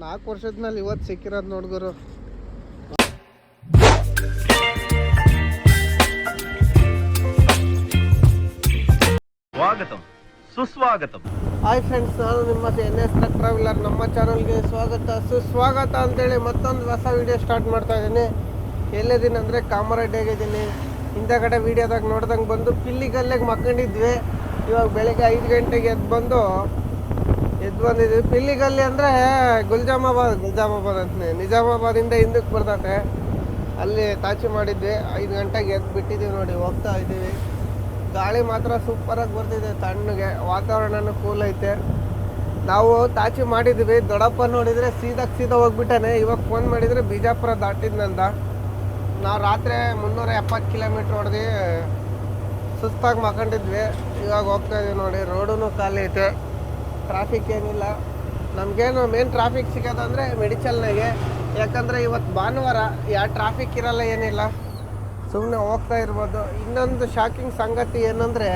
4 ವರ್ಷದ ಮೇಲೆ ಇವತ್ತು ಸಿಕ್ಕಿರೋದು ನೋಡ್ಗುರು. ಸ್ವಾಗತಂ ಸುಸ್ವಾಗತಂ. ಹಾಯ್ ಫ್ರೆಂಡ್ಸ್, ನಾನು ನಿಮ್ಮ NS ಟ್ರಾವೆಲರ್. ನಮ್ಮ ಚಾನಲ್ಗೆ ಸ್ವಾಗತ ಸುಸ್ವಾಗತ ಅಂತೇಳಿ ಮತ್ತೊಂದು ಹೊಸ ವಿಡಿಯೋ ಸ್ಟಾರ್ಟ್ ಮಾಡ್ತಾ ಇದ್ದೀನಿ. ಎಲ್ಲಿದ್ದೀನಿ ಅಂದರೆ ಕಾಮರೆಡ್ಡಿಯಾಗೆ ಇದ್ದೀನಿ. ಹಿಂದಗಡೆ ವೀಡಿಯೋದಾಗ ನೋಡ್ದಂಗೆ ಬಂದು ಪಿಲ್ಲಿಗಲ್ಲಿಗೆ ಮಕ್ಕೊಂಡಿದ್ವಿ. ಇವಾಗ ಬೆಳಗ್ಗೆ 5 ಗಂಟೆಗೆ ಎದ್ದು ಬಂದಿದ್ವಿ. ಪಿಲ್ಲಿಗಲ್ಲಿ ಅಂದರೆ ಗುಲ್ಜಾಮಾಬಾದ್ ಅಂತ ನಿಜಾಮಾಬಾದಿಂದ ಹಿಂದಕ್ಕೆ ಬರ್ತದೆ. ಅಲ್ಲಿ ತಾಚಿ ಮಾಡಿದ್ವಿ. 5 ಗಂಟೆಗೆ ಎದ್ದು ಬಿಟ್ಟಿದ್ದೀವಿ ನೋಡಿ, ಹೋಗ್ತಾ ಇದ್ದೀವಿ. ಗಾಳಿ ಮಾತ್ರ ಸೂಪರಾಗಿ ಬರ್ತಿದೆ, ತಣ್ಣಗೆ, ವಾತಾವರಣನೂ ಕೂಲ್ ಐತೆ. ನಾವು ತಾಚಿ ಮಾಡಿದ್ವಿ. ದೊಡ್ಡಪ್ಪ ನೋಡಿದರೆ ಸೀದಾ ಹೋಗ್ಬಿಟ್ಟಾನೆ. ಇವಾಗ ಫೋನ್ ಮಾಡಿದರೆ ಬಿಜಾಪುರ ದಾಟಿದ್ನಂದ. ನಾವು ರಾತ್ರಿ 370 ಕಿಲೋಮೀಟ್ರ್ ಹೊಡೆದು ಸುಸ್ತಾಗಿ ಮಕೊಂಡಿದ್ವಿ. ಇವಾಗ ಹೋಗ್ತಾ ಇದೀವಿ ನೋಡಿ. ರೋಡೂ ಖಾಲಿ ಐತೆ, ಟ್ರಾಫಿಕ್ ಏನಿಲ್ಲ. ನಮಗೇನು ಮೇನ್ ಟ್ರಾಫಿಕ್ ಸಿಗೋದಂದರೆ ಮೆಡಿಚಲ್ನಾಗೆ. ಯಾಕಂದರೆ ಇವತ್ತು ಭಾನುವಾರ, ಯಾವ ಟ್ರಾಫಿಕ್ ಇರಲ್ಲ, ಏನಿಲ್ಲ, ಸುಮ್ಮನೆ ಹೋಗ್ತಾ ಇರ್ಬೋದು. ಇನ್ನೊಂದು ಶಾಕಿಂಗ್ ಸಂಗತಿ ಏನಂದರೆ,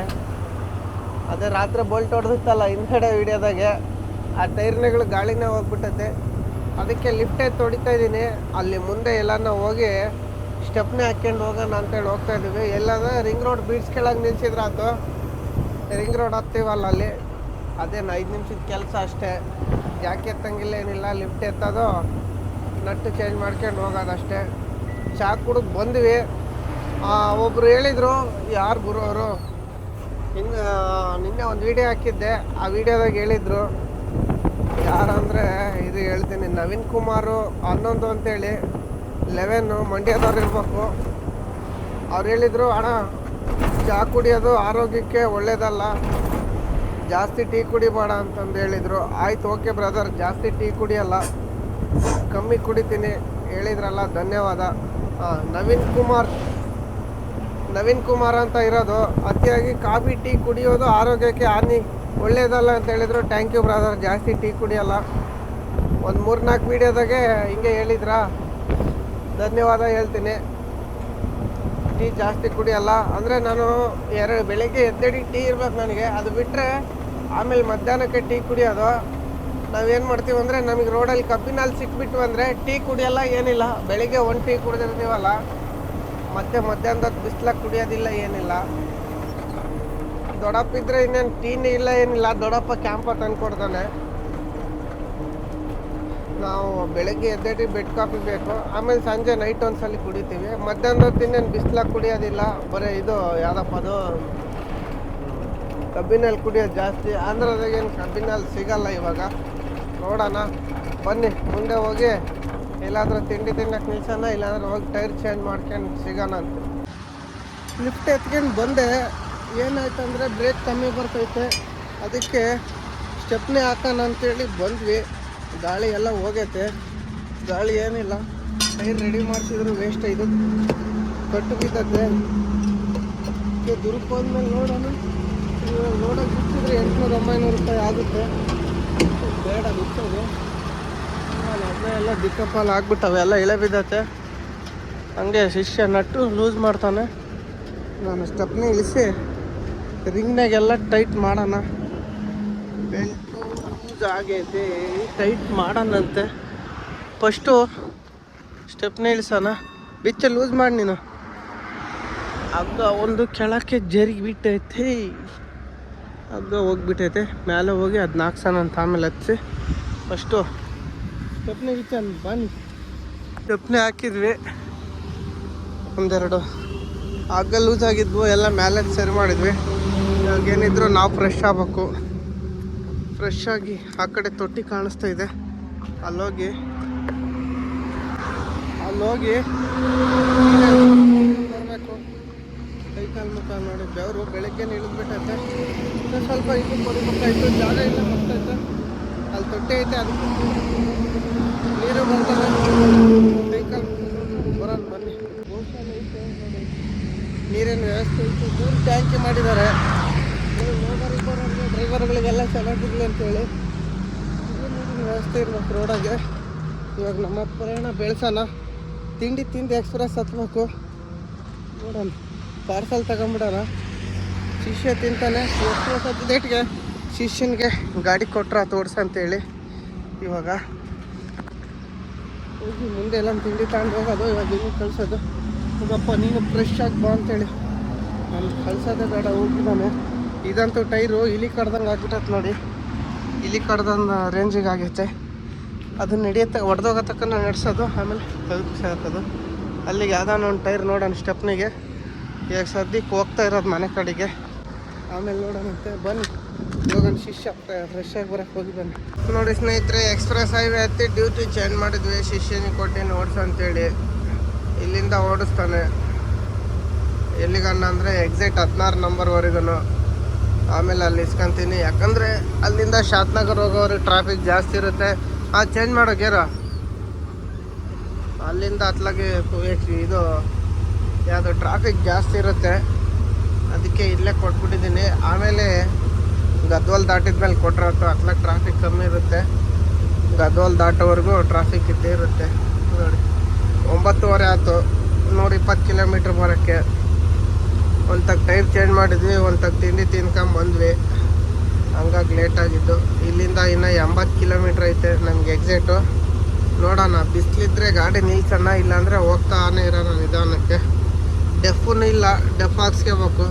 ಅದೇ ರಾತ್ರಿ ಬೋಲ್ಟ್ ಹೊಡೆದಿತ್ತಲ್ಲ ಹಿಂದ್ಗಡೆ ವಿಡಿಯೋದಾಗೆ, ಆ ಟೈರ್ನೆಗಳು ಗಾಳಿನೇ ಹೋಗ್ಬಿಟ್ಟೈತೆ. ಅದಕ್ಕೆ ಲಿಫ್ಟ್ ಎತ್ತು ಹೊಡಿತಾ ಇದ್ದೀನಿ. ಅಲ್ಲಿ ಮುಂದೆ ಎಲ್ಲಾನ ಹೋಗಿ ಸ್ಟೆಪ್ನೇ ಹಾಕ್ಕೊಂಡು ಹೋಗೋಣ ಅಂತೇಳಿ ಹೋಗ್ತಾ ಇದ್ದೀವಿ. ಎಲ್ಲಾದ್ರೆ ರಿಂಗ್ ರೋಡ್ ಬೀಡ್ಸ್ ಕೆಳಗೆ ನಿಲ್ಸಿದ್ರೆ ಆಯ್ತು. ರಿಂಗ್ ರೋಡ್ ಹತ್ತೀವಲ್ಲ ಅಲ್ಲಿ, ಅದೇನು 5 ನಿಮಿಷದ ಕೆಲಸ ಅಷ್ಟೇ. ಜಾಕಿ ಎತ್ತಂಗಿಲ್ಲ, ಏನಿಲ್ಲ. ಲಿಫ್ಟ್ ಎತ್ತೋದು, ನಟ್ಟು ಚೇಂಜ್ ಮಾಡ್ಕೊಂಡು ಹೋಗೋದಷ್ಟೇ. ಚಾ ಕುಡಿದು ಬಂದ್ವಿ. ಒಬ್ಬರು ಹೇಳಿದರು, ಯಾರು ಗುರು ಅವರು, ನಿನ್ನೆ ಒಂದು ವಿಡಿಯೋ ಹಾಕಿದ್ದೆ. ಆ ವಿಡಿಯೋದಾಗ ಹೇಳಿದರು, ಯಾರಂದರೆ ಇದು ಹೇಳ್ತೀನಿ, ನವೀನ್ ಕುಮಾರು 11 ಅಂತೇಳಿ 11 ಮಂಡ್ಯದವ್ರು ಇರಬೇಕು. ಅವ್ರು ಹೇಳಿದರು, ಅಣ್ಣ ಚಹಾ ಕುಡಿಯೋದು ಆರೋಗ್ಯಕ್ಕೆ ಒಳ್ಳೇದಲ್ಲ, ಜಾಸ್ತಿ ಟೀ ಕುಡಿಬೇಡ ಅಂತಂದು ಹೇಳಿದರು. ಆಯ್ತು, ಓಕೆ ಬ್ರದರ್, ಜಾಸ್ತಿ ಟೀ ಕುಡಿಯಲ್ಲ, ಕಮ್ಮಿ ಕುಡಿತೀನಿ ಹೇಳಿದ್ರಲ್ಲ, ಧನ್ಯವಾದ. ನವೀನ್ ಕುಮಾರ್ ಅಂತ ಇರೋದು. ಅತಿಯಾಗಿ ಕಾಫಿ ಟೀ ಕುಡಿಯೋದು ಆರೋಗ್ಯಕ್ಕೆ ಒಳ್ಳೇದಲ್ಲ ಅಂತ ಹೇಳಿದ್ರು. ಥ್ಯಾಂಕ್ ಯು ಬ್ರದರ್, ಜಾಸ್ತಿ ಟೀ ಕುಡಿಯಲ್ಲ. ಒಂದು 3-4 ವೀಡಿಯೋದಾಗೆ ಹಿಂಗೆ ಹೇಳಿದ್ರಾ, ಧನ್ಯವಾದ ಹೇಳ್ತೀನಿ. ಟೀ ಜಾಸ್ತಿ ಕುಡಿಯಲ್ಲ ಅಂದರೆ ನಾನು ಬೆಳಗ್ಗೆ ಎದ್ದೇಳಿ ಟೀ ಇರ್ಬೇಕು ನನಗೆ. ಅದು ಬಿಟ್ಟರೆ ಆಮೇಲೆ ಮಧ್ಯಾಹ್ನಕ್ಕೆ ಟೀ ಕುಡಿಯೋದು. ನಾವೇನು ಮಾಡ್ತೀವಿ ಅಂದರೆ, ನಮಗೆ ರೋಡಲ್ಲಿ ಕಬ್ಬಿನಲ್ಲಿ ಸಿಕ್ಬಿಟ್ಟು ಅಂದರೆ ಟೀ ಕುಡಿಯೋಲ್ಲ, ಏನಿಲ್ಲ. ಬೆಳಿಗ್ಗೆ 1 ಟೀ ಕುಡಿದಿರ್ತೀವಲ್ಲ, ಮತ್ತೆ ಮಧ್ಯಾಹ್ನದ ಬಿಸ್ಲಾಗ ಕುಡಿಯೋದಿಲ್ಲ, ಏನಿಲ್ಲ. ದೊಡ್ಡಪ್ಪ ಇದ್ದರೆ ಇನ್ನೇನು ಟೀನೇ ಇಲ್ಲ, ಏನಿಲ್ಲ. ದೊಡ್ಡಪ್ಪ ಕ್ಯಾಂಪ ತಂದ್ಕೊಡ್ತಾನೆ. ನಾವು ಬೆಳಗ್ಗೆ ಎದ್ದೇಳಿ ಬೆಡ್ ಕಾಫಿ ಬೇಕು, ಆಮೇಲೆ ಸಂಜೆ ನೈಟ್ ಒಂದ್ಸಲ ಕುಡಿತೀವಿ. ಮಧ್ಯಾಹ್ನದ ಇನ್ನೇನು ಬಿಸ್ಲಾಗ ಕುಡಿಯೋದಿಲ್ಲ, ಬರೀ ಇದು ಯಾವುದಪ್ಪ ಅದು ಕಬ್ಬಿನಲ್ಲಿ ಕುಡಿಯೋದು ಜಾಸ್ತಿ. ಆಂಧ್ರದಾಗ ಏನು ಕಬ್ಬಿನಲ್ಲಿ ಸಿಗಲ್ಲ ಇವಾಗ. ನೋಡೋಣ ಬನ್ನಿ, ಮುಂದೆ ಹೋಗಿ ಎಲ್ಲಾದರೂ ತಿಂಡಿ ತಿನ್ನಕ್ಕೆ ನಿಲ್ಸೋಣ, ಇಲ್ಲಾಂದ್ರೆ ಹೋಗಿ ಟೈರ್ ಚೇಂಜ್ ಮಾಡ್ಕೊಂಡು ಸಿಗೋಣ ಅಂತ. ಲಿಫ್ಟ್ ಎತ್ಕೊಂಡು ಬಂದೆ. ಏನಾಯ್ತು ಅಂದರೆ ಬ್ರೇಕ್ ಕಮ್ಮಿ ಬರ್ತೈತೆ, ಅದಕ್ಕೆ ಸ್ಟೆಪ್ನೇ ಹಾಕೋಣ ಅಂತೇಳಿ ಬಂದ್ವಿ. ಗಾಳಿ ಎಲ್ಲ ಹೋಗೈತೆ, ಗಾಳಿ ಏನಿಲ್ಲ. ಟೈರ್ ರೆಡಿ ಮಾಡ್ತಿದ್ರು ವೇಸ್ಟ್. ಇದು ಕಟ್ಟು ಬಿದ್ದತ್ತೆ. ದುರ್ಗ ಹೋದ್ಮೇಲೆ ನೋಡೋಣ. ಇವಾಗ ನೋಡೋಕೆ ಬಿಟ್ಟಿದ್ರೆ 800-900 ರೂಪಾಯಿ ಆಗುತ್ತೆ. ಬೇಡ ಬಿಚ್ಚೋದು. ಅದನ್ನೇ ಎಲ್ಲ ದಿಕ್ಕಪ್ಪಾಲ್ ಆಗ್ಬಿಟ್ಟವೆ, ಎಲ್ಲ ಇಳೆ ಬಿದ್ದತ್ತೆ. ಹಂಗೆ ಶಿಷ್ಯ ನಟ್ಟು ಲೂಸ್ ಮಾಡ್ತಾನೆ. ನಾನು ಸ್ಟೆಪ್ನೇ ಇಳಿಸಿ ರಿಂಗ್ನಾಗೆಲ್ಲ ಟೈಟ್ ಮಾಡೋಣ. ಬೆಲ್ಟು ಲೂಸ್ ಆಗೈತೆ, ಟೈಟ್ ಮಾಡೋಣಂತೆ. ಫಸ್ಟು ಸ್ಟೆಪ್ನೇ ಇಳಿಸೋಣ. ಬಿಚ್ಚ ಲೂಸ್ ಮಾಡಿ ನೀನು. ಹಗ್ಗ ಒಂದು ಕೆಳಕ್ಕೆ ಜರಿಗೆ ಬಿಟ್ಟೈತೆ, ಹಗ್ಗ ಹೋಗ್ಬಿಟ್ಟೈತೆ. ಮೇಲೆ ಹೋಗಿ ಅದನ್ನ ಹಾಕ್ಸೋಣ ಅಂತ ಆಮೇಲೆ ಹಚ್ಚಿ. ಫಸ್ಟು ಸ್ಟೆಪ್ನೇ ಬಿಚ್ಚ ಬನ್ನಿ. ಸ್ಟೆಪ್ನೇ ಹಾಕಿದ್ವಿ. ಒಂದೆರಡು ಹಗ್ಗ ಲೂಸ್ ಆಗಿದ್ವು, ಎಲ್ಲ ಮೇಲೆ ಸರಿ ಮಾಡಿದ್ವಿ. ಇವಾಗ ಏನಿದ್ರು ನಾವು ಫ್ರೆಶ್ ಆಗಬೇಕು. ಫ್ರೆಶ್ ಆಗಿ ಆ ಕಡೆ ತೊಟ್ಟಿ ಕಾಣಿಸ್ತಾ ಇದೆ, ಅಲ್ಲೋಗಿ ಬರಬೇಕು. ಕೈ ಕಾಲು ಮುಖ ನೋಡಿ ಬೆವರು ಬೆಳಗ್ಗೆ ಇಳಿದ್ಬಿಟ್ಟೈತೆ. ಸ್ವಲ್ಪ ಇದು ಕೊಡಬೇಕಾಯ್ತು, ಜಾಗ ಇಲ್ಲ ಬರ್ತೈತೆ. ಅಲ್ಲಿ ತೊಟ್ಟಿ ಐತೆ, ಅದಕ್ಕೆ ನೀರು ಬರ್ತದೆ. ಕೈ ಕಾಲು ಬರೋದು ಬನ್ನಿ. ಗೋಶಾಲೆ ಐತೆ ನೋಡಿ, ನೀರಿನ ವ್ಯವಸ್ಥೆ ಐತೆ. ದೂರ ಟ್ಯಾಂಕಿ ಮಾಡಿದ್ದಾರೆ. ಡ್ರೈವರ್ಗಳಿಗೆಲ್ಲ ಚೆನ್ನಾಗಿರಲಿ ಅಂತೇಳಿ ನೀರಿನ ವ್ಯವಸ್ಥೆ ಇರ್ಬೇಕು ರೋಡಾಗೆ. ಇವಾಗ ನಮ್ಮ ಪ್ರಯಾಣ ಬೆಳೆಸೋಣ. ತಿಂದು ಎಕ್ಸ್ಪ್ರೆಸ್ ಹತ್ಬೇಕು. ನೋಡೋಣ, ಪಾರ್ಸಲ್ ತಗೊಂಬಿಡೋಣ. ಶಿಷ್ಯ ತಿಂತಾನೆ. ಎಕ್ಸ್ಪ್ರೆಸ್ ಹತ್ತಿದೇಟಿಗೆ ಶಿಷ್ಯನಿಗೆ ಗಾಡಿ ಕೊಟ್ರ ತೋರ್ಸ ಅಂತೇಳಿ ಇವಾಗ ಹೋಗಿ ಮುಂದೆ ಎಲ್ಲ ತಿಂಡಿ ತಗೊಂಡು ಹೋಗೋದು. ಇವಾಗ ಹಿಂಗೆ ಕಳ್ಸೋದು. ಹೋಗಪ್ಪ ನೀನು ಫ್ರೆಶ್ ಆಗಿ ಬಾ ಅಂತೇಳಿ ನಾನು ಕಳ್ಸೋದೇ ಬೇಡ, ಹೋಗಿದ್ದಾನೆ. ಇದಂತೂ ಟೈರು ಇಲಿ ಕಡ್ದಂಗೆ ಆಗ್ಬಿಟ್ಟೈತೆ ನೋಡಿ, ಇಲಿ ಕಡ್ದಂಗೆ ರೇಂಜಿಗೆ ಆಗೈತೆ. ಅದನ್ನ ನಡೆಯುತ್ತೆ, ಹೊಡೆದೋಗೋ ತಕ್ಕ ನಡೆಸೋದು, ಆಮೇಲೆ ತಲುಪಿಸಿ ಹಾಕೋದು. ಅಲ್ಲಿಗೆ ಯಾವ್ದಾನ ಒಂದು ಟೈರ್ ನೋಡೋಣ ಸ್ಟೆಪ್ನಿಗೆ. ಈಗ ಸದ್ಯಕ್ಕೆ ಹೋಗ್ತಾ ಇರೋದು ಮನೆ ಕಡೆಗೆ, ಆಮೇಲೆ ನೋಡೋಣಂತೆ. ಬನ್ನಿ ಇವಾಗ ಶಿಷ್ಯ ಫ್ರೆಶ್ ಆಗಿ ಬರೋಕ್ಕೆ ಹೋಗಿದ್ದಾನೆ ನೋಡಿ ಸ್ನೇಹಿತರೆ. ಎಕ್ಸ್ಪ್ರೆಸ್ ಹೈವೇ ಹತ್ತಿ ಡ್ಯೂಟಿ ಚೇಂಜ್ ಮಾಡಿದ್ವಿ. ಶಿಷ್ಯನಿಗೆ ಕೊಟ್ಟಿನಿ ಓಡಿಸು ಅಂತೇಳಿ. ಇಲ್ಲಿಂದ ಓಡಿಸ್ತಾನೆ ಎಲ್ಲಿಗನ್ನ ಅಂದರೆ ಎಕ್ಸಿಟ್ 16 ನಂಬರ್ವರೆಗೂ. ಆಮೇಲೆ ಅಲ್ಲಿ ಇಸ್ಕೊಂತೀನಿ, ಯಾಕಂದರೆ ಅಲ್ಲಿಂದ ಶಾದ್ನಗರ್ ಹೋಗೋರಿಗೆ ಟ್ರಾಫಿಕ್ ಜಾಸ್ತಿ ಇರುತ್ತೆ. ಚೇಂಜ್ ಮಾಡೋಕೇರ ಅಲ್ಲಿಂದ ಅತ್ಲಾಗೆ ಇದು ಯಾವುದು ಟ್ರಾಫಿಕ್ ಜಾಸ್ತಿ ಇರುತ್ತೆ, ಅದಕ್ಕೆ ಇಲ್ಲೇ ಕೊಟ್ಬಿಟ್ಟಿದ್ದೀನಿ. ಆಮೇಲೆ ಗದ್ವಾಲ್ ದಾಟಿದ ಮೇಲೆ ಕೊಟ್ಟರೆ ಅತ್ಲಾಗ ಟ್ರಾಫಿಕ್ ಕಮ್ಮಿ ಇರುತ್ತೆ. ಗದ್ವಾಲ್ ದಾಟೋವರೆಗೂ ಟ್ರಾಫಿಕ್ ಇದ್ದೇ ಇರುತ್ತೆ ನೋಡಿ. 9:30 ಆಯಿತು 120 ಕಿಲೋಮೀಟ್ರ್ ಬರೋಕ್ಕೆ. ಒಂದು ತಕ್ಕ ಟೈರ್ ಚೇಂಜ್ ಮಾಡಿದ್ವಿ, ಒಂದು ತಕ್ಕ ತಿಂಡಿ ತಿನ್ಕೊಂಬಂದ್ವಿ, ಹಂಗಾಗಿ ಲೇಟಾಗಿದ್ದು. ಇಲ್ಲಿಂದ ಇನ್ನು 80 ಕಿಲೋಮೀಟ್ರ್ ಐತೆ ನಮ್ಗೆ ಎಕ್ಸಿಟು. ನೋಡೋಣ, ಬಿಸಿಲಿದ್ರೆ ಗಾಡಿ ನಿಲ್ಸೋಣ, ಇಲ್ಲಾಂದರೆ ಹೋಗ್ತಾನೆ ಇರೋಣ ನಿಧಾನಕ್ಕೆ. ಡೆಫೂ ಇಲ್ಲ, ಡೆಫ್ ಹಾಕ್ಸ್ಕೋಬೇಕು.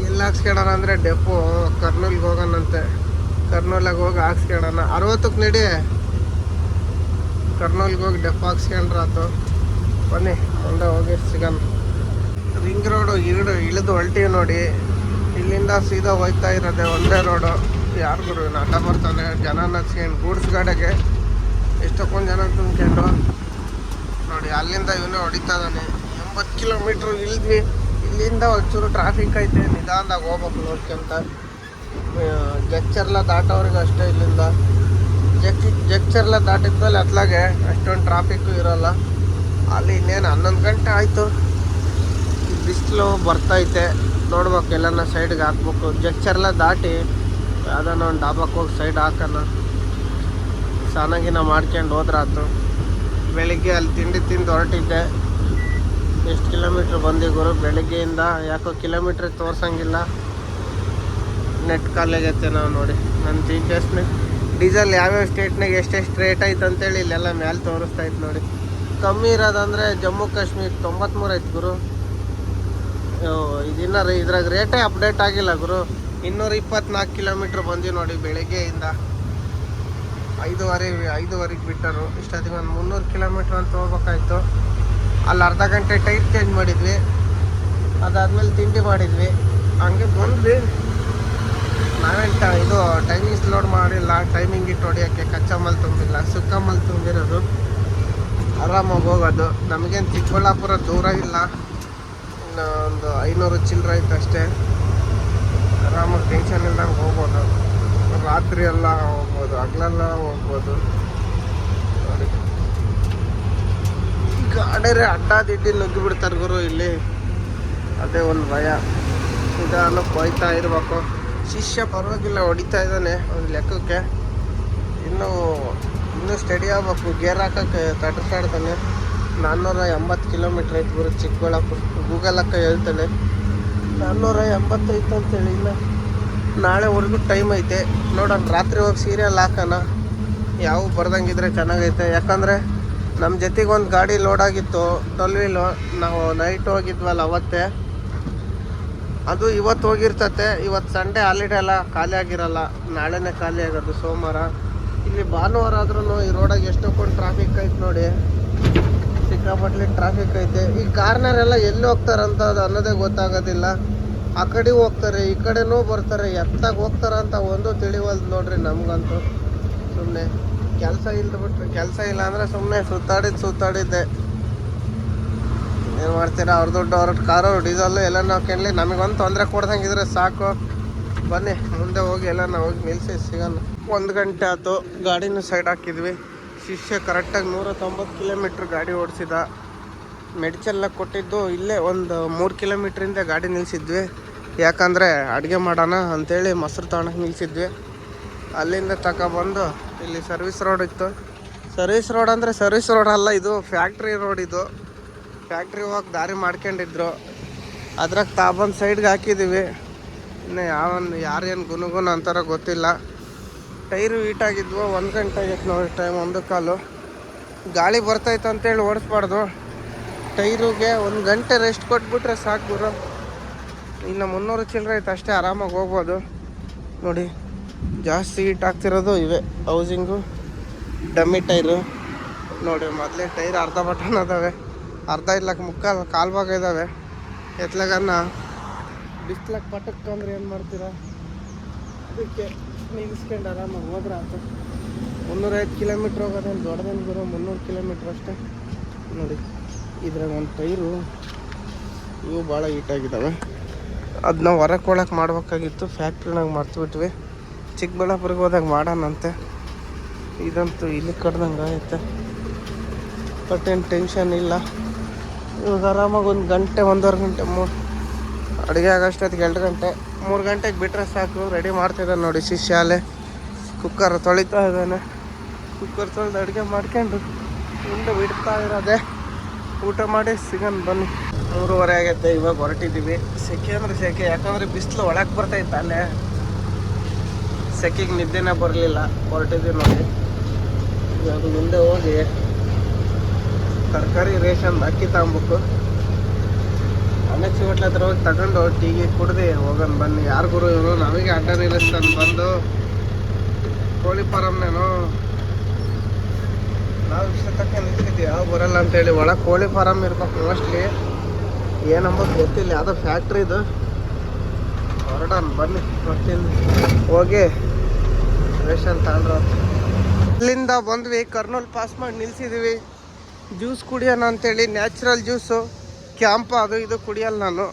ಎಲ್ಲಿ ಹಾಕ್ಸ್ಕೊಳ್ಳೋಣ ಅಂದರೆ ಡೆಫು ಕರ್ನೂಲ್ಗೆ ಹೋಗೋಣಂತೆ. ಕರ್ನೂಲಾಗ ಹೋಗಿ ಹಾಕ್ಸ್ಕೊಳ್ಳೋಣ. 60ಕ್ಕೆ ನಡಿ, ಕರ್ನೂಲ್ಗೆ ಹೋಗಿ ಡೆಫ್ ಹಾಕ್ಸ್ಕೊಂಡ್ರಾತು. ಬನ್ನಿ ಮುಂದೆ ಹೋಗಿ ಸಿಗೋಣ. ರಿಂಗ್ ರೋಡು ಇಳಿದು ಹೊಲ್ಟೀವಿ ನೋಡಿ. ಇಲ್ಲಿಂದ ಸೀದಾ ಹೋಗ್ತಾ ಇರೋದೆ ಒಂದೇ ರೋಡು. ಯಾರಿಗೂ ನಾಟ ಬರ್ತಾನೆ, ಜನ ನಚ್ಕೊಂಡು ಗೂಡ್ಸ್ ಗಾಡಿಗೆ ಎಷ್ಟೊಂದು ಜನ ತುಂಬ್ಕೊಂಡು ನೋಡಿ. ಅಲ್ಲಿಂದ ಇವನೇ ಹೊಡಿತಾ ಇದ್ದಾನೆ. 80 ಕಿಲೋಮೀಟ್ರ್ ಇಳಿದ್ವಿ. ಇಲ್ಲಿಂದ ಒಂಚೂರು ಟ್ರಾಫಿಕ್ ಐತೆ, ನಿಧಾನದಾಗ ಹೋಗ್ಬೇಕು ನೋಡ್ಕೊಂತ. ಜಗ್ಚರ್ಲ ದಾಟೋವ್ರಿಗೆ ಅಷ್ಟೇ. ಇಲ್ಲಿಂದ ಜಗ್ಚರ್ಲ ದಾಟಿದ್ಮೇಲೆ ಅತ್ಲಾಗೆ ಅಷ್ಟೊಂದು ಟ್ರಾಫಿಕ್ಕು ಇರೋಲ್ಲ. ಅಲ್ಲಿ ಇನ್ನೇನು 11 ಗಂಟೆ ಆಯಿತು. ಬಿಸಿಲು ಬರ್ತೈತೆ, ನೋಡ್ಬೇಕು ಎಲ್ಲನ ಸೈಡ್ಗೆ ಹಾಕ್ಬೇಕು. ಜಗ್ಚರ್ಲ ದಾಟಿ ಯಾವುದನ್ನ ಒಂದು ಡಾಬಾಕ್ಕೆ ಹೋಗಿ ಸೈಡ್ ಹಾಕೋಣ, ಸ್ನಾನ ಮಾಡ್ಕೊಂಡು ಹೋದ್ರಾತು. ಬೆಳಿಗ್ಗೆ ಅಲ್ಲಿ ತಿಂಡಿ ತಿಂದು ಹೊರಟಿದ್ದೆ. ಎಷ್ಟು ಕಿಲೋಮೀಟ್ರ್ ಬಂದಿಗೋರು ಬೆಳಿಗ್ಗೆಯಿಂದ. ಯಾಕೋ ಕಿಲೋಮೀಟ್ರ್ ತೋರ್ಸಂಗಿಲ್ಲ, ನೆಟ್ ಖಾಲಿಯಾಗೈತೆ. ನಾವು ನೋಡಿ ನನ್ನ ಜಿ ಪಿ ಎಸ್ನ ಡೀಸೆಲ್ ಯಾವ್ಯಾವ ಸ್ಟೇಟ್ನಾಗ ಎಷ್ಟೆಷ್ಟು ರೇಟ್ ಐತೆ ಅಂತೇಳಿ ಇಲ್ಲೆಲ್ಲ ಮ್ಯಾಲೆ ತೋರಿಸ್ತೈತೆ ನೋಡಿ. ಕಮ್ಮಿ ಇರೋದಂದರೆ ಜಮ್ಮು ಕಾಶ್ಮೀರ 93 ಐತೆ ಗುರು. ಇದಿನ್ನ ಇದ್ರಾಗ ರೇಟೇ ಅಪ್ಡೇಟ್ ಆಗಿಲ್ಲ ಗುರು. 224 ಕಿಲೋಮೀಟ್ರ್ ಬಂದ್ವಿ ನೋಡಿ ಬೆಳಗ್ಗೆಯಿಂದ. 5:30ಗೆ ಬಿಟ್ಟರು. ಇಷ್ಟೊತ್ತಿಗೆ ಒಂದು 300 ಕಿಲೋಮೀಟ್ರ್ ಅಂತ ಹೋಗ್ಬೇಕಾಯ್ತು. ಅಲ್ಲಿ ಅರ್ಧ ಗಂಟೆ ಟೈರ್ ಚೇಂಜ್ ಮಾಡಿದ್ವಿ, ಅದಾದಮೇಲೆ ತಿಂಡಿ ಮಾಡಿದ್ವಿ, ಹಂಗೆ ಬಂದ್ವಿ. ನಾವೇನು ಇದು ಟೈಮಿಂಗ್ಸ್ ಲೋಡ್ ಮಾಡಿಲ್ಲ, ಟೈಮಿಂಗ್ ಇಟ್ಟು ಹೊಡಿಯೋಕ್ಕೆ. ಕಚ್ಚಾಮಲ್ ತುಂಬಿಲ್ಲ, ಸುಕ್ಕಮಲ್ ತುಂಬಿರೋದು. ಆರಾಮಾಗಿ ಹೋಗೋದು. ನಮಗೇನು ಚಿಕ್ಕಬಳ್ಳಾಪುರ ದೂರ ಇಲ್ಲ, ಇನ್ನು ಒಂದು 500 ಚಿಲ್ಲರೆ ಐತೆ ಅಷ್ಟೇ. ಆರಾಮಾಗಿ ಟೆನ್ಷನ್ ಇಲ್ದಂಗೆ ಹೋಗ್ಬೋದು. ರಾತ್ರಿ ಎಲ್ಲ ಹೋಗ್ಬೋದು, ಹಗಲೆಲ್ಲ ಹೋಗ್ಬೋದು ನೋಡಿ. ಗಾಡಿರೆ ಅಡ್ಡಾದಿಡ್ಡಿ ನುಗ್ಗಿ ಬಿಡ್ತಾರೆ ಗುರು ಇಲ್ಲಿ, ಅದೇ ಒಂದು ಭಯ. ನಿಧಾನಕ್ಕೆ ಹೋಯ್ತಾ ಇರಬೇಕು. ಶಿಷ್ಯ ಪರವಾಗಿಲ್ಲ, ಹೊಡಿತಾ ಇದ್ದಾನೆ ಒಂದು ಲೆಕ್ಕಕ್ಕೆ. ಇನ್ನೂ ಸ್ಟಡಿ ಆಗ್ಬೇಕು. ಗೇರ್ ಹಾಕೋಕ್ಕೆ ತಟಕಾಡ್ತಾನೆ. 480 ಕಿಲೋಮೀಟ್ರ್ ಐತೆ ಗುರು ಚಿಕ್ಕಬಳ್ಳಾಪುರ. ಗೂಗಲ್ ಹಾಕ ಹೇಳ್ತಾನೆ 480 ಐತೆ ಅಂತೇಳಿ. ಇಲ್ಲ ನಾಳೆವರೆಗೂ ಟೈಮ್ ಐತೆ, ನೋಡೋಣ. ರಾತ್ರಿ ಹೋಗಿ ಸೀರಿಯಲ್ ಹಾಕೋಣ, ಯಾವ ಬರ್ದಂಗಿದ್ರೆ ಚೆನ್ನಾಗೈತೆ. ಯಾಕಂದರೆ ನಮ್ಮ ಜೊತೆಗೆ ಒಂದು ಗಾಡಿ ಲೋಡ್ ಆಗಿತ್ತು 12 ವೀಲು. ನಾವು ನೈಟ್ ಹೋಗಿದ್ವಲ್ಲ ಅವತ್ತೇ, ಅದು ಇವತ್ತು ಹೋಗಿರ್ತತೆ. ಇವತ್ತು ಸಂಡೇ ಹಾಲಿಡೇ ಎಲ್ಲ ಖಾಲಿ ಆಗಿರಲ್ಲ, ನಾಳೆನೇ ಖಾಲಿ ಆಗೋದು ಸೋಮವಾರ. ಇಲ್ಲಿ ಭಾನುವಾರ ಆದ್ರೂ ಈ ರೋಡಾಗ ಎಷ್ಟೊಂದು ಟ್ರಾಫಿಕ್ ಐತೆ ನೋಡಿ, ಸಿಕ್ಕಾಪಟ್ಲಿ ಟ್ರಾಫಿಕ್ ಐತೆ. ಈ ಕಾರ್ನರೆಲ್ಲ ಎಲ್ಲಿ ಹೋಗ್ತಾರಂತ ಅದು ಅನ್ನೋದೇ ಗೊತ್ತಾಗೋದಿಲ್ಲ. ಆ ಕಡೆ ಹೋಗ್ತಾರೆ, ಈ ಕಡೆನೂ ಬರ್ತಾರೆ, ಎತ್ತಾಗ ಹೋಗ್ತಾರಂತ ಒಂದು ತಿಳಿವಲ್ದು ನೋಡ್ರಿ ನಮಗಂತೂ. ಸುಮ್ಮನೆ ಕೆಲಸ ಇಲ್ಲ ಅಂದರೆ ಸುಮ್ಮನೆ ಸುತ್ತಾಡಿದ್ದೆ. ಏನು ಮಾಡ್ತೀರಾ, ಅವ್ರ ದುಡ್ಡು ಅವ್ರ ಕಾರು ಡೀಸಲ್ಲು ಎಲ್ಲ ನಾವು ಕೇಳಲಿ. ನಮಗೊಂದು ತೊಂದರೆ ಕೊಡ್ದಂಗಿದ್ರೆ ಸಾಕು. ಬನ್ನಿ ಮುಂದೆ ಹೋಗಿ ಎಲ್ಲ ನಾವು ಹೋಗಿ ನಿಲ್ಲಿಸಿ ಸಿಗೋಣ. 1 ಗಂಟೆ ಆಯ್ತು, ಗಾಡಿನೂ ಸೈಡ್ ಹಾಕಿದ್ವಿ. ಶಿಷ್ಯ ಕರೆಕ್ಟಾಗಿ 190 ಕಿಲೋಮೀಟ್ರ್ ಗಾಡಿ ಓಡಿಸಿದ. ಮೆಡಿಚೆಲ್ಲ ಕೊಟ್ಟಿದ್ದು ಇಲ್ಲೇ ಒಂದು 3 ಕಿಲೋಮೀಟ್ರಿಂದ ಗಾಡಿ ನಿಲ್ಲಿಸಿದ್ವಿ. ಯಾಕಂದರೆ ಅಡುಗೆ ಮಾಡೋಣ ಅಂಥೇಳಿ ಮೊಸರು ತಗೊಳಕ್ಕೆ ನಿಲ್ಲಿಸಿದ್ವಿ. ಅಲ್ಲಿಂದ ತಗೊಬಂದು ಇಲ್ಲಿ ಸರ್ವಿಸ್ ರೋಡ್ ಇತ್ತು. ಸರ್ವಿಸ್ ರೋಡ್ ಅಂದರೆ ಸರ್ವಿಸ್ ರೋಡ್ ಅಲ್ಲ, ಇದು ಫ್ಯಾಕ್ಟ್ರಿ ರೋಡ್. ಇದು ಫ್ಯಾಕ್ಟ್ರಿ ಹೋಗಿ ದಾರಿ ಮಾಡ್ಕೊಂಡಿದ್ರು, ಅದ್ರಾಗ ತಾಬಂದು ಸೈಡ್ಗೆ ಹಾಕಿದ್ದೀವಿ. ಇನ್ನು ಯಾರೇನು ಗುನುಗುನ ಅಂತಾರೋ ಗೊತ್ತಿಲ್ಲ. ಟೈರು ಹೀಟಾಗಿದ್ವು. 1 ಗಂಟೆ ಆಗೈತೆ ನೋಡಿ ಟೈಮ್, 1 ಕಾಲು. ಗಾಳಿ ಬರ್ತೈತೆ ಅಂತೇಳಿ ಓಡಿಸ್ಬಾರ್ದು. ಟೈರುಗೆ 1 ಗಂಟೆ ರೆಸ್ಟ್ ಕೊಟ್ಬಿಟ್ರೆ ಸಾಕು ಗುರು. ಇನ್ನು 300 ಚಿಲ್ಲರೆ ಐತೆ ಅಷ್ಟೇ, ಆರಾಮಾಗಿ ಹೋಗ್ಬೋದು. ನೋಡಿ ಜಾಸ್ತಿ ಹೀಟ್ ಆಗ್ತಿರೋದು ಇವೆ ಹೌಸಿಂಗು, ಡಮ್ಮಿ ಟೈರು. ನೋಡಿ ಮೊದಲೇ ಟೈರ್ ಅರ್ಧ ಬಟನ್ ಅದಾವೆ, ಅರ್ಧ ಇಲ್ಲಕ್ಕೆ ಕಾಲು ಭಾಗ ಇದ್ದಾವೆ. ಎತ್ಲಾಗನ್ನ ಬಿಸ್ಲಾಗ ಪಟಕ್ಕಂದ್ರೆ ಏನು ಮಾಡ್ತೀರಾ, ಅದಕ್ಕೆ ನಿಲ್ಲಿಸ್ಕೊಂಡು ಆರಾಮಾಗಿ ಹೋದ್ರೆ ಆಯ್ತು. 305 ಕಿಲೋಮೀಟ್ರ್ ಹೋಗೋದೇನು ದೊಡ್ಡದೇನು ಗುರು, 300 ಕಿಲೋಮೀಟ್ರ್ ಅಷ್ಟೇ. ನೋಡಿ ಇದ್ರಾಗ ಒಂದು ಟೈರು ಇವು ಭಾಳ ಹೀಟಾಗಿದ್ದಾವೆ. ಅದನ್ನ ಹೊರಗೆ ಮಾಡ್ಬೇಕಾಗಿತ್ತು, ಫ್ಯಾಕ್ಟ್ರಿನಾಗ ಮರ್ತುಬಿಟ್ವಿ. ಚಿಕ್ಕಬಳ್ಳಾಪುರಿಗೆ ಹೋದಾಗ ಮಾಡೋಣಂತೆ. ಇದಂತೂ ಇಲ್ಲಿ ಕಡ್ದಂಗೆ ಆಗುತ್ತೆ, ಬಟ್ ಏನು ಟೆನ್ಷನ್ ಇಲ್ಲ. ಇವಾಗ ಆರಾಮಾಗಿ 1 ಗಂಟೆ 1.5 ಗಂಟೆ ಅಡುಗೆ ಆಗೋಷ್ಟೊತ್ತಿಗೆ 2 ಗಂಟೆ 3 ಗಂಟೆಗೆ ಬಿಟ್ಟರೆ ಸಾಕು. ರೆಡಿ ಮಾಡ್ತಿದ್ದಾನೆ ನೋಡಿ ಶಿಷ್ಯಾಲೆ. ಕುಕ್ಕರ್ ತೊಳಿತಾ ಇದ್ದಾನೆ. ಕುಕ್ಕರ್ ತೊಳೆದು ಅಡುಗೆ ಮಾಡ್ಕೊಂಡು ಮುಂದೆ ಬಿಡ್ತಾ ಇರೋದೆ. ಊಟ ಮಾಡಿ ಸಿಗೋಣ ಬನ್ನಿ. 3:30 ಆಗೈತೆ, ಇವಾಗ ಹೊರಟಿದ್ದೀವಿ. ಸೆಕೆ ಅಂದರೆ ಸೆಕೆ, ಯಾಕಂದರೆ ಬಿಸಿಲು ಒಳಗೆ ಬರ್ತೈತೆ ಅಲ್ಲೇ. ಸೆಕೆಗೆ ನಿದ್ದೆನೇ ಬರಲಿಲ್ಲ, ಹೊರಟಿದ್ದೀವಿ ನೋಡಿ. ಇವಾಗ ಮುಂದೆ ಹೋಗಿ ತರಕಾರಿ ರೇಷನ್ ಅಕ್ಕಿ ತಗೊಬೇಕು. ಅಮೆಕ್ಸಿ ಹೋಟ್ಲ ಹತ್ರ ಹೋಗಿ ತಗೊಂಡು ಟೀಗೆ ಕುಡ್ದು ಹೋಗೋಣ ಬನ್ನಿ. ಯಾರಿಗೂ ಇವರು ನಮಗೆ ಅಡ್ಡ ನಿಲ್ಲಿಸ್ತಾನೆ ಬಂದು. ಕೋಳಿ ಫಾರಮ್ನೇನು ನಾವು ಇಷ್ಟ ತಕ್ಕ ನಿಂತಿದ್ವಿ, ಯಾವ ಬರಲ್ಲ ಅಂತೇಳಿ. ಒಳಗೆ ಕೋಳಿ ಫಾರಮ್ ಇರ್ಬೇಕು ಮೋಸ್ಟ್ಲಿ, ಏನಂಬೋದು ಗೊತ್ತಿಲ್ಲ. ಯಾವುದೋ ಫ್ಯಾಕ್ಟ್ರಿ ಇದು. ಹೊರಡೋಣ ಬನ್ನಿ, ಬರ್ತೀನಿ. ಹೋಗಿ ರೇಷನ್ ತಗೊಂಡ್ರ. ಇಲ್ಲಿಂದ ಬಂದ್ವಿ, ಕರ್ನೂಲ್ ಪಾಸ್ ಮಾಡಿ ನಿಲ್ಸಿದ್ದೀವಿ. ಜ್ಯೂಸ್ ಕುಡಿಯೋಣ ಅಂತೇಳಿ, ನ್ಯಾಚುರಲ್ ಜ್ಯೂಸು ಕ್ಯಾಂಪ. ಅದು ಇದು ಕುಡಿಯಲ್ಲ ನಾನು,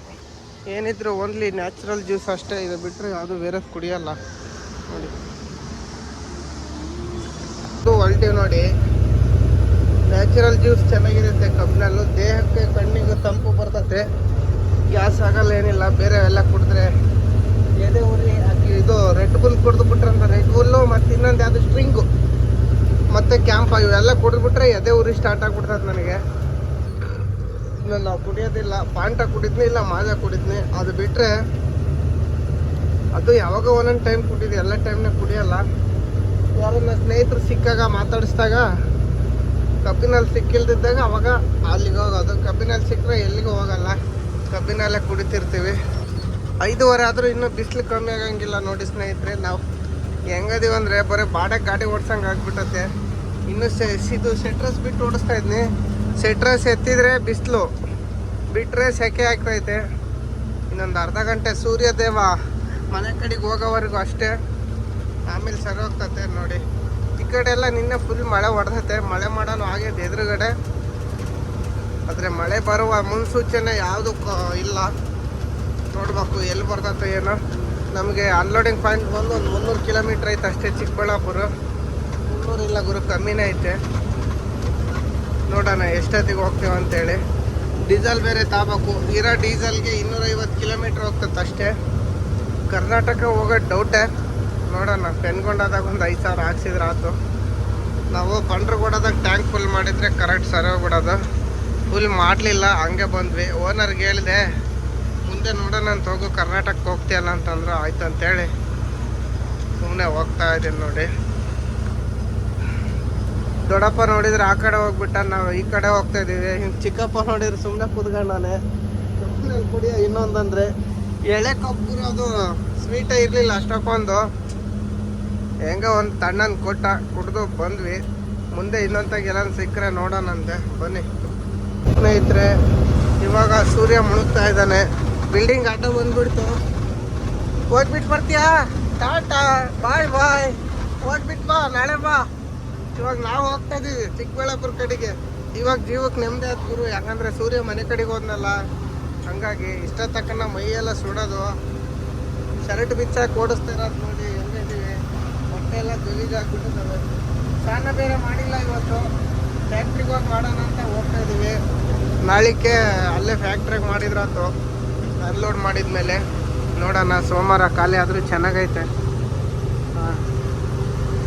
ಏನಿದ್ರು ಓನ್ಲಿ ನ್ಯಾಚುರಲ್ ಜ್ಯೂಸ್ ಅಷ್ಟೇ. ಇದು ಬಿಟ್ಟರೆ ಅದು ಬೇರೆ ಕುಡಿಯಲ್ಲ. ನೋಡಿ ಇದು ಹೊಲ್ಟೀವಿ ನೋಡಿ. ನ್ಯಾಚುರಲ್ ಜ್ಯೂಸ್ ಚೆನ್ನಾಗಿರುತ್ತೆ, ಕಬ್ಬಿನಲ್ಲೂ ದೇಹಕ್ಕೆ ಕಣ್ಣಿಗೆ ತಂಪು ಬರ್ತತೆ, ಗ್ಯಾಸ್ ಆಗಲ್ಲ ಏನಿಲ್ಲ. ಬೇರೆ ಎಲ್ಲ ಕುಡಿದ್ರೆ ಎದೆ ಉರಿ. ಇದು ರೆಡ್ ಬುಲ್ ಕುಡಿದು ಬಿಟ್ರಂತ, ರೆಡ್ ಬುಲ್ಲು ಮತ್ತು ಇನ್ನೊಂದು ಯಾವುದು ಸ್ಟ್ರಿಂಗು ಮತ್ತು ಕ್ಯಾಂಪ, ಇವೆಲ್ಲ ಕುಡಿದ್ಬಿಟ್ರೆ ಎದೆ ಉರಿ ಸ್ಟಾರ್ಟ್ ಆಗಿಬಿಡ್ತದೆ ನನಗೆ. ಇನ್ನು ನಾವು ಕುಡಿಯೋದಿಲ್ಲ. ಪಾಂಟ ಕುಡಿದ್ನಿ, ಇಲ್ಲ ಮಾಜಾ ಕುಡಿದ್ನಿ. ಅದು ಬಿಟ್ಟರೆ ಅದು ಯಾವಾಗ ಒಂದೊಂದು ಟೈಮ್ ಕುಡಿದ್ವಿ, ಎಲ್ಲ ಟೈಮ್ನಾಗ ಕುಡಿಯೋಲ್ಲ. ಯಾರನ್ನ ಸ್ನೇಹಿತರು ಸಿಕ್ಕಾಗ ಮಾತಾಡಿಸಿದಾಗ, ಕಬ್ಬಿನಲ್ಲಿ ಸಿಕ್ಕಿಲ್ದಿದ್ದಾಗ ಅವಾಗ ಅಲ್ಲಿಗೆ ಹೋಗೋದು. ಕಬ್ಬಿನಲ್ಲಿ ಸಿಕ್ಕರೆ ಎಲ್ಲಿಗೂ ಹೋಗಲ್ಲ, ಕಬ್ಬಿನಲ್ಲೇ ಕುಡಿತಿರ್ತೀವಿ. 5:30 ಆದರೂ ಇನ್ನೂ ಬಿಸಿಲು ಕಮ್ಮಿ ಆಗಂಗಿಲ್ಲ ನೋಡಿ ಸ್ನೇಹಿತರೆ. ನಾವು ಹೆಂಗದೀವಿ ಅಂದರೆ ಬರೀ ಬಾಡಕ್ಕೆ ಗಾಡಿ ಓಡ್ಸಂಗೆ ಆಗ್ಬಿಟ್ಟತೆ. ಇನ್ನೂ ಇದು ಸೆಟ್ರಸ್ ಬಿಟ್ಟು ಓಡಿಸ್ತಾ ಇದ್ನಿ. ಸೆಟ್ರಸ್ ಎತ್ತಿದ್ರೆ ಬಿಸಿಲು, ಬಿಟ್ಟರೆ ಸೆಕೆ ಆಗ್ತೈತೆ. ಇನ್ನೊಂದು ಅರ್ಧ ಗಂಟೆ ಸೂರ್ಯದೇವ ಮನೆ ಕಡೆಗೆ ಹೋಗೋವರೆಗೂ ಅಷ್ಟೇ, ಆಮೇಲೆ ಸರಿ ಹೋಗ್ತತೆ. ನೋಡಿ ಈ ಕಡೆ ಎಲ್ಲ ನಿನ್ನೆ ಫುಲ್ ಮಳೆ ಹೊಡೆದತೆ. ಮಳೆ ಮಾಡೋನು ಆಗ್ಯದ ಎದುರುಗಡೆ, ಆದರೆ ಮಳೆ ಬರುವ ಮುನ್ಸೂಚನೆ ಯಾವುದೂ ಇಲ್ಲ. ನೋಡ್ಬೇಕು ಎಲ್ಲಿ ಬರ್ತೈತೆ ಏನೋ. ನಮಗೆ ಅನ್ಲೋಡಿಂಗ್ ಪಾಯಿಂಟ್ ಬಂದು ಒಂದು 300 ಕಿಲೋಮೀಟ್ರ್ ಐತೆ ಅಷ್ಟೇ ಚಿಕ್ಕಬಳ್ಳಾಪುರ. 300 ಇಲ್ಲ ಗುರು, ಕಮ್ಮಿನೇ ಐತೆ. ನೋಡೋಣ ಎಷ್ಟೊತ್ತಿಗೆ ಹೋಗ್ತೇವೆ ಅಂತೇಳಿ. ಡೀಸೆಲ್ ಬೇರೆ ತಾಬೇಕು. ಇರೋ ಡೀಸೆಲ್ಗೆ 250 ಕಿಲೋಮೀಟ್ರ್ ಹೋಗ್ತದೆ ಅಷ್ಟೇ. ಕರ್ನಾಟಕ ಹೋಗೋದು ಡೌಟೇ. ನೋಡೋಣ, ಪೆನ್ಗೊಂಡಾದಾಗ ಒಂದು 5,000 ಹಾಕ್ಸಿದ್ರೆ ಆಯ್ತು. ನಾವು ಪಂಡ್ರಗೂಡದಾಗ ಟ್ಯಾಂಕ್ ಫುಲ್ ಮಾಡಿದರೆ ಕರೆಕ್ಟ್ ಸರಿ ಹೋಗ್ಬಿಡೋದು. ಫುಲ್ ಮಾಡಲಿಲ್ಲ, ಹಂಗೆ ಬಂದ್ವಿ. ಓನರ್ಗೆ ಹೇಳಿದೆ ಮುಂದೆ ನೋಡೋಣ ಅಂತ, ಹೋಗು ಕರ್ನಾಟಕಕ್ಕೆ ಹೋಗ್ತೀಯಲ್ಲ ಅಂತಂದ್ರೆ ಆಯ್ತು ಅಂತೇಳಿ ಸುಮ್ಮನೆ ಹೋಗ್ತಾ ಇದ್ದೀನಿ ನೋಡಿ. ದೊಡ್ಡಪ್ಪ ನೋಡಿದ್ರೆ ಆ ಕಡೆ ಹೋಗ್ಬಿಟ್ಟ, ನಾವು ಈ ಕಡೆ ಹೋಗ್ತಾ ಇದ್ದೀವಿ. ಚಿಕ್ಕಪ್ಪ ನೋಡಿದ್ರೆ ಸುಮ್ಮನೆ ಕುತ್ಕೊಂಡಾನೆ. ಸುಮ್ಮನೆ ಕುಡಿಯೋ ಇನ್ನೊಂದಂದರೆ ಎಳೆ ಕಬ್ಬು, ಅದು ಸ್ವೀಟೇ ಇರಲಿಲ್ಲ ಅಷ್ಟಕ್ಕೊಂದು. ಹೆಂಗ ಒಂದು ತಣ್ಣನ ಕೊಟ್ಟ, ಕುಡಿದು ಬಂದ್ವಿ. ಮುಂದೆ ಇನ್ನೊಂದಾಗಿ ಎಲ್ಲ ಸಿಕ್ಕರೆ ನೋಡೋಣಂತೆ ಬನ್ನಿ ಸ್ನೇಹಿತರೆ. ಇವಾಗ ಸೂರ್ಯ ಮುಳುಗ್ತಾ ಇದ್ದಾನೆ. ಬಿಲ್ಡಿಂಗ್ ಆಟೋ ಬಂದ್ಬಿಡ್ತು. ಹೋಗ್ಬಿಟ್ಟು ಬರ್ತೀಯಾ? ಟಾಟಾ ಬಾಯ್ ಬಾಯ್. ಹೋಗ್ಬಿಟ್ಟು ಬಾ, ನಾಳೆ ಬಾ. ಇವಾಗ ನಾವು ಹೋಗ್ತಾ ಇದೀವಿ ಚಿಕ್ಕಬಳ್ಳಾಪುರ ಕಡೆಗೆ. ಇವಾಗ ಜೀವಕ್ಕೆ ನೆಮ್ಮದಿ ಆಯ್ತು ಗುರು, ಯಾಕಂದರೆ ಸೂರ್ಯ ಮನೆ ಕಡೆಗೆ ಹೋದ್ನಲ್ಲ, ಹಂಗಾಗಿ ಇಷ್ಟ ತಕ್ಕನ ಮೈಯೆಲ್ಲ ಸುಡೋದು. ಶರ್ಟ್ ಬಿಚ್ಚಾಕಿ ಓಡಿಸ್ತಾ ಇರೋದು ನೋಡಿ ಹೆಂಗಿದ್ದೀವಿ. ಹೊಟ್ಟೆ ಎಲ್ಲ ಗಲೀಜಾಗ್ಬಿಟ್ಟಿದ್ದಾವೆ. ಸ್ನಾನ ಬೇರೆ ಮಾಡಿಲ್ಲ ಇವತ್ತು. ಫ್ಯಾಕ್ಟ್ರಿಗೆ ಹೋಗಿ ಮಾಡೋಣ ಅಂತ ಹೋಗ್ತಾ ಇದ್ದೀವಿ. ನಾಳಿಕೆ ಅಲ್ಲೇ ಫ್ಯಾಕ್ಟ್ರಿಗೆ ಮಾಡಿದ್ರಾತು, ಅನ್ಲೋಡ್ ಮಾಡಿದ್ಮೇಲೆ ನೋಡೋಣ. ಸೋಮವಾರ ಖಾಲಿ ಆದರೂ ಚೆನ್ನಾಗೈತೆ.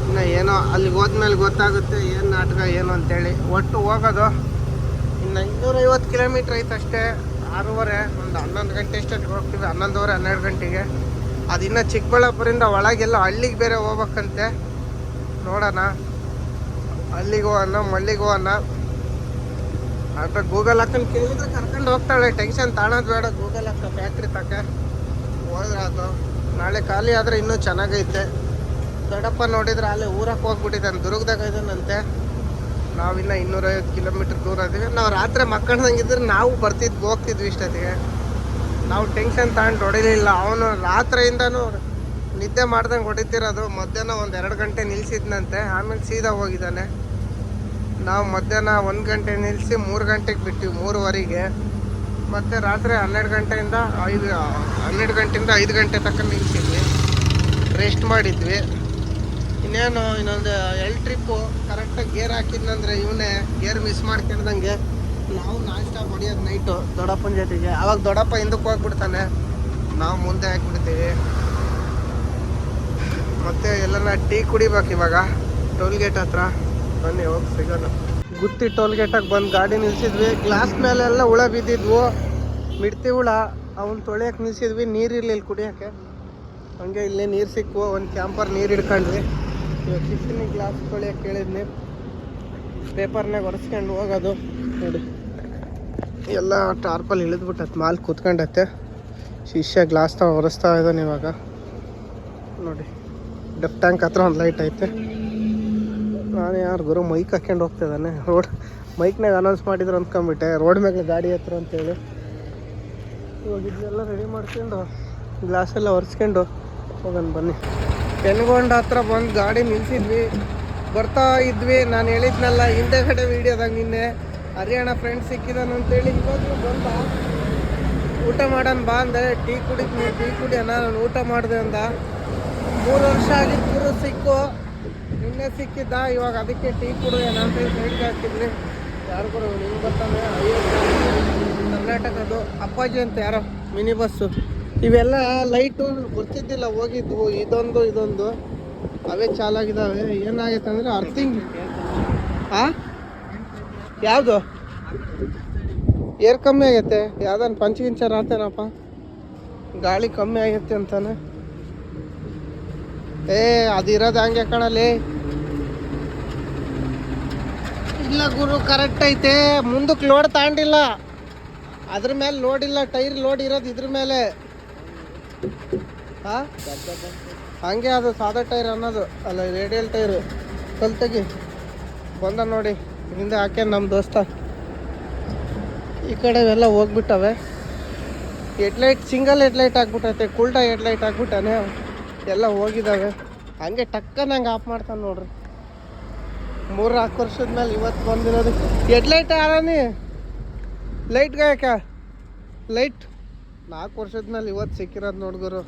ಇನ್ನು ಏನೋ ಅಲ್ಲಿಗೆ ಹೋದ್ಮೇಲೆ ಗೊತ್ತಾಗುತ್ತೆ ಏನು ನಾಟಕ ಏನು ಅಂತೇಳಿ. ಒಟ್ಟು ಹೋಗೋದು ಇನ್ನು 250 ಕಿಲೋಮೀಟ್ರ್ ಐತೆ ಅಷ್ಟೇ. 6:30, ಒಂದು 11 ಗಂಟೆ ಅಷ್ಟೊತ್ತಿಗೆ ಹೋಗ್ತೀವಿ. 11:30 12 ಗಂಟೆಗೆ. ಅದಿನ್ನು ಚಿಕ್ಕಬಳ್ಳಾಪುರಿಂದ ಒಳಗೆಲ್ಲ ಹಳ್ಳಿಗೆ ಬೇರೆ ಹೋಗ್ಬೇಕಂತೆ. ನೋಡೋಣ ಅಲ್ಲಿಗೆ ಹೋಗೋಣ ಮಳ್ಳಿಗೆ ಹೋಗೋಣ ಅಥವಾ ಗೂಗಲ್ ಹಾಕೊಂಡು ಕೇಳಿದ್ರೆ ಕರ್ಕೊಂಡು ಹೋಗ್ತಾಳೆ. ಟೆನ್ಷನ್ ತಾಣೋದು ಬೇಡ. ಗೂಗಲ್ ಹಾಕ ಫ್ಯಾಕ್ಟ್ರಿ ತಕ್ಕ ಹೋದ್ರೆ ಅದು ನಾಳೆ ಖಾಲಿ ಆದರೆ ಇನ್ನೂ ಚೆನ್ನಾಗೈತೆ. ದೊಡ್ಡಪ್ಪ ನೋಡಿದ್ರೆ ಅಲ್ಲೇ ಊರಕ್ಕೆ ಹೋಗ್ಬಿಟ್ಟಿದ್ದಾನೆ, ದುರ್ಗದಾಗ ಇದ್ದಾನಂತೆ. ನಾವಿನ್ನ 250 ಕಿಲೋಮೀಟ್ರ್ ದೂರ ಇದೀವಿ. ನಾವು ರಾತ್ರಿ ಮಕ್ಕಳ್ದಂಗಿದ್ರೆ ನಾವು ಹೋಗ್ತಿದ್ವಿ ಇಷ್ಟೊತ್ತಿಗೆ. ನಾವು ಟೆನ್ಷನ್ ತಗೊಂಡು ಹೊಡಿಲಿಲ್ಲ. ಅವನು ರಾತ್ರಿಯಿಂದನೂ ನಿದ್ದೆ ಮಾಡ್ದಂಗೆ ಹೊಡಿತಿರೋದು. ಮಧ್ಯಾಹ್ನ 1-2 ಗಂಟೆ ನಿಲ್ಸಿದ್ನಂತೆ, ಆಮೇಲೆ ಸೀದಾ ಹೋಗಿದ್ದಾನೆ. ನಾವು ಮಧ್ಯಾಹ್ನ 1 ಗಂಟೆ ನಿಲ್ಲಿಸಿ 3 ಗಂಟೆಗೆ ಬಿಟ್ಟಿವಿ, 3:15ಗೆ. ಮತ್ತು ರಾತ್ರಿ 12 ಗಂಟೆಯಿಂದ 5 ಗಂಟೆ ತನಕ ನಿಲ್ಸಿದ್ವಿ, ರೆಸ್ಟ್ ಮಾಡಿದ್ವಿ. ಇನ್ನೊಂದು ಟ್ರಿಪ್ಪು ಕರೆಕ್ಟಾಗಿ ಗೇರ್ ಹಾಕಿದ್ನಂದ್ರೆ ಇವನೇ ಗೇರ್ ಮಿಸ್ ಮಾಡ್ಕೊಂಡಂಗೆ ನಾವು ನಾಷ್ಟ ಹೊಡಿಯೋದು ನೈಟು ದೊಡ್ಡಪ್ಪನ ಜೊತೆಗೆ. ಅವಾಗ ದೊಡ್ಡಪ್ಪ ಹಿಂದಕ್ಕೆ ಹೋಗ್ಬಿಡ್ತಾನೆ, ನಾವು ಮುಂದೆ ಹಾಕ್ಬಿಡ್ತೀವಿ. ಮತ್ತು ಎಲ್ಲನ ಟೀ ಕುಡಿಬೇಕು ಇವಾಗ ಟೋಲ್ಗೇಟ್ ಹತ್ರ. ಬನ್ನಿ ಹೋಗಿ ಸಿಗೋಣ. ಗುತ್ತಿ ಟೋಲ್ಗೇಟಾಗಿ ಬಂದು ಗಾಡಿ ನಿಲ್ಸಿದ್ವಿ. ಗ್ಲಾಸ್ ಮೇಲೆಲ್ಲ ಹುಳ ಬಿದ್ದಿದ್ವು, ಮಿಡ್ತಿ ಹುಳ. ಅವನ್ನ ತೊಳೆಯೋಕೆ ನಿಲ್ಸಿದ್ವಿ, ನೀರಿರಲಿಲ್ಲ ಕುಡಿಯೋಕ್ಕೆ. ಹಂಗೆ ಇಲ್ಲೇ ನೀರು ಸಿಕ್ಕು, ಒಂದು ಕ್ಯಾಂಪರ್ ನೀರು ಹಿಡ್ಕೊಂಡ್ವಿ. ಇವಾಗ ಟಿಫಿನಿ ಗ್ಲಾಸ್ ತೊಳೆಯೋಕೆ ಕೇಳಿದ್ನಿ, ಪೇಪರ್ನಾಗ ಒರೆಸ್ಕೊಂಡು ಹೋಗೋದು. ನೋಡಿ ಎಲ್ಲ ಟಾರ್ಪಲ್ಲಿ ಇಳಿದ್ಬಿಟ್ಟೈತೆ, ಮಾಲ್ ಕೂತ್ಕೊಂಡೈತೆ. ಶಿಷ್ಯ ಗ್ಲಾಸ್ ಒರೆಸ್ತಾ ಇದ್ದಾನೆ ಇವಾಗ. ನೋಡಿ ಡಫ್ ಟ್ಯಾಂಕ್ ಹತ್ರ ಒಂದು ಲೈಟ್ ಐತೆ. ನಾನು ಯಾರು ಗುರು ಮೈಕ್ ಹಾಕ್ಕೊಂಡು ಹೋಗ್ತಿದ್ದಾನೆ. ಮೈಕ್ನಾಗ ಅನೌನ್ಸ್ ಮಾಡಿದ್ರು ಅಂದ್ಕೊಂಬಿಟ್ಟೆ, ರೋಡ್ ಮೇಲೆ ಗಾಡಿ ಹತ್ರ ಅಂತೇಳಿ. ಇವಾಗ ಇದನ್ನೆಲ್ಲ ರೆಡಿ ಮಾಡ್ಕೊಂಡು ಗ್ಲಾಸೆಲ್ಲ ಒರೆಸ್ಕೊಂಡು ಹೋಗೋಣ ಬನ್ನಿ. ಪೆನ್ಗೊಂಡ ಹತ್ರ ಬಂದು ಗಾಡಿ ನಿಲ್ಸಿದ್ವಿ, ಬರ್ತಾ ಇದ್ವಿ. ನಾನು ಹೇಳಿದ್ನಲ್ಲ ಹಿಂದೆಗಡೆ ವೀಡಿಯೋದಾಗ ನಿನ್ನೆ, ಹರಿಯಾಣ ಫ್ರೆಂಡ್ ಸಿಕ್ಕಿದಾನು ಅಂತೇಳಿ. ಇವಾಗಲೂ ಬಂದ ಊಟ ಮಾಡೋಣ ಬಾ ಅಂದೆ. ಟೀ ಕುಡಿಯೋಣ, ನಾನು ಊಟ ಮಾಡಿದೆ ಅಂದ. 3 ವರ್ಷ ಆಗಿದ್ದು ಸಿಕ್ಕು, ನಿನ್ನೆ ಸಿಕ್ಕಿದ್ದ. ಇವಾಗ ಅದಕ್ಕೆ ಟೀ ಕುಡಿಯೋಣ ಅಂತ ಸೈಡ್ಗೆ ಹಾಕಿದ್ವಿ. ಯಾರು ಕೂಡ ಹಿಂಗೆ ಬರ್ತಾನೆ, ಕರ್ನಾಟಕದ್ದು ಅಪ್ಪಾಜಿ ಅಂತ ಯಾರೋ ಮಿನಿ ಬಸ್ಸು. ಇವೆಲ್ಲ ಲೈಟು ಗೊತ್ತಿದ್ದಿಲ್ಲ, ಹೋಗಿದ್ವು ಇದೊಂದು ಅವೇ ಚಾಲಾಗಿದ್ದಾವೆ. ಏನಾಗೈತೆ ಅಂದರೆ ಅರ್ಥಿಂಗ್. ಯಾವುದು ಏರ್ ಕಮ್ಮಿ ಆಗೈತೆ, ಯಾವ್ದಾನ ಪಂಚಗಿಂಚರ್ ಆತೇನಪ್ಪ, ಗಾಳಿ ಕಮ್ಮಿ ಆಗೈತೆ ಅಂತಾನೆ. ಅದಿರೋದು ಹಂಗೆ ಕಾಣಲಿ. ಇಲ್ಲ ಗುರು ಕರೆಕ್ಟ್ ಐತೆ. ಮುಂದಕ್ಕೆ ಲೋಡ್ ತಗೊಂಡಿಲ್ಲ, ಅದ್ರ ಮೇಲೆ ಲೋಡ್ ಇಲ್ಲ. ಟೈರ್ ಲೋಡ್ ಇರೋದು ಇದ್ರ ಮೇಲೆ. ಹಂಗೆ ಅದು ಸಾದಾ ಟೈರ್ ಅನ್ನೋದು ಅಲ್ಲ, ರೇಡಿಯಲ್ ಟೈರು. ಕಲ್ತೆಗಿ ಬಂದ ನೋಡಿ, ಹಿಂದೆ ಹಾಕ್ಯಾನ ನಮ್ಮ ದೋಸ್ತ. ಈ ಕಡೆ ಎಲ್ಲ ಹೋಗ್ಬಿಟ್ಟವೆ. ಹೆಡ್ಲೈಟ್ ಸಿಂಗಲ್ ಹೆಡ್ಲೈಟ್ ಆಗ್ಬಿಟ್ಟೈತೆ, ಕುಲ್ಟಾ ಹೆಡ್ಲೈಟ್ ಆಗ್ಬಿಟ್ಟಾನೆ. ಎಲ್ಲ ಹೋಗಿದ್ದಾವೆ. ಹಂಗೆ ಟಕ್ಕನ ಹಂಗೆ ಆಫ್ ಮಾಡ್ತಾನೆ ನೋಡ್ರಿ. 3-4 ವರ್ಷದ ಮೇಲೆ ಇವತ್ತು ಬಂದಿರೋದು. ಹೆಡ್ಲೈಟ್ ಆರಾನಿ ಲೈಟ್ ಗಾಯಕ ಲೈಟ್ 4 ವರ್ಷದ ಮೇಲೆ ಇವತ್ತು ಸಿಕ್ಕಿರೋದು ನೋಡ್ಗುರು.